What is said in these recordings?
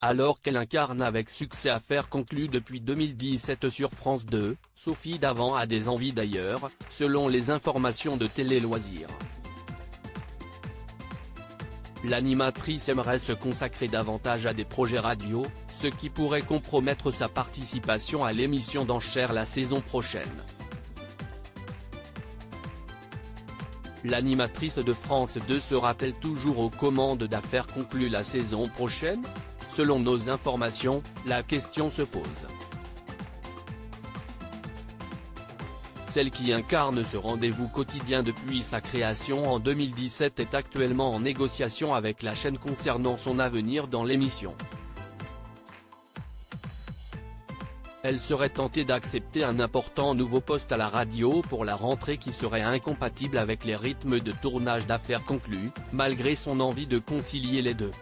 Alors qu'elle incarne avec succès Affaires conclues depuis 2017 sur France 2, Sophie Davant a des envies d'ailleurs, selon les informations de Télé Loisirs. L'animatrice aimerait se consacrer davantage à des projets radio, ce qui pourrait compromettre sa participation à l'émission d'enchères la saison prochaine. L'animatrice de France 2 sera-t-elle toujours aux commandes d'Affaires conclues la saison prochaine ? Selon nos informations, la question se pose. Celle qui incarne ce rendez-vous quotidien depuis sa création en 2017 est actuellement en négociation avec la chaîne concernant son avenir dans l'émission. Elle serait tentée d'accepter un important nouveau poste à la radio pour la rentrée qui serait incompatible avec les rythmes de tournage d'Affaires conclues, malgré son envie de concilier les deux.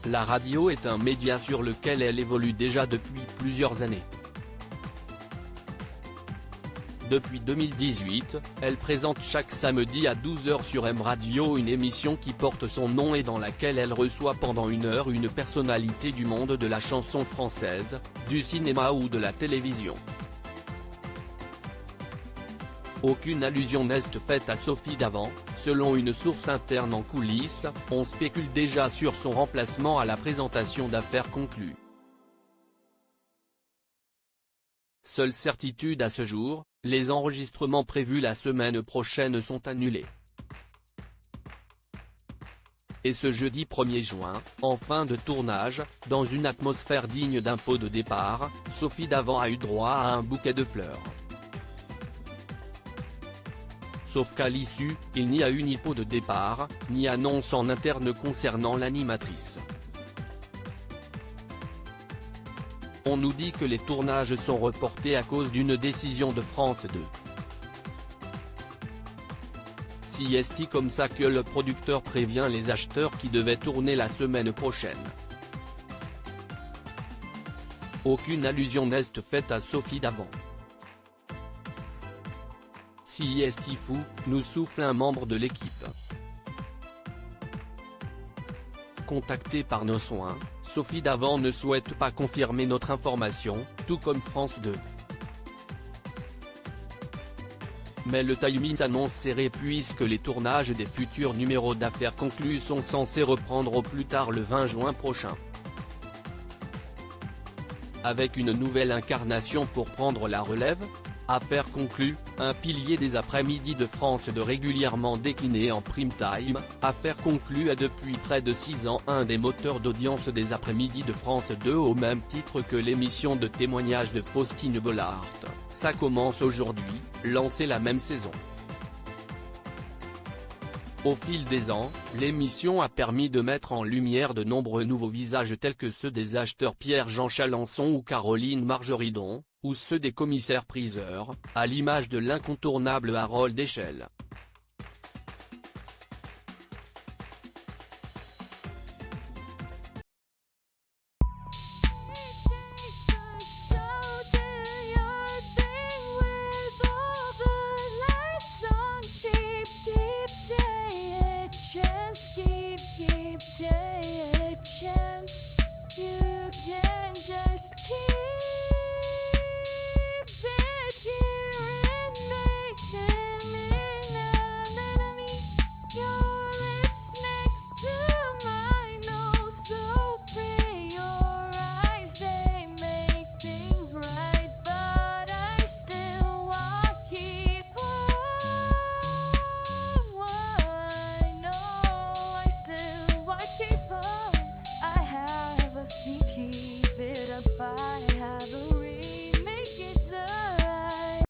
La radio est un média sur lequel elle évolue déjà depuis plusieurs années. Depuis 2018, elle présente chaque samedi à 12h sur M Radio une émission qui porte son nom et dans laquelle elle reçoit pendant une heure une personnalité du monde de la chanson française, du cinéma ou de la télévision. Aucune allusion n'est faite à Sophie Davant, selon une source interne en coulisses, on spécule déjà sur son remplacement à la présentation d'Affaires conclues. Seule certitude à ce jour, les enregistrements prévus la semaine prochaine sont annulés. Et ce jeudi 1er juin, en fin de tournage, dans une atmosphère digne d'un pot de départ, Sophie Davant a eu droit à un bouquet de fleurs. Sauf qu'à l'issue, il n'y a eu ni pot de départ, ni annonce en interne concernant l'animatrice. On nous dit que les tournages sont reportés à cause d'une décision de France 2. Si est comme ça que le producteur prévient les acheteurs qui devaient tourner la semaine prochaine. Aucune allusion n'est faite à Sophie Davant. Si est fou, nous souffle un membre de l'équipe. Contactée par nos soins, Sophie Davant ne souhaite pas confirmer notre information, tout comme France 2. Mais le timing s'annonce serré puisque les tournages des futurs numéros d'Affaires conclues sont censés reprendre au plus tard le 20 juin prochain. Avec une nouvelle incarnation pour prendre la relève, Affaires conclues, un pilier des après-midi de France 2 régulièrement décliné en prime time, Affaires conclues est depuis près de 6 ans un des moteurs d'audience des après-midi de France 2 au même titre que l'émission de témoignages de Faustine Bollaert, Ça commence aujourd'hui, lancée la même saison. Au fil des ans, l'émission a permis de mettre en lumière de nombreux nouveaux visages tels que ceux des acheteurs Pierre-Jean Chalençon ou Caroline Margeridon, ou ceux des commissaires-priseurs, à l'image de l'incontournable Harold Échelle.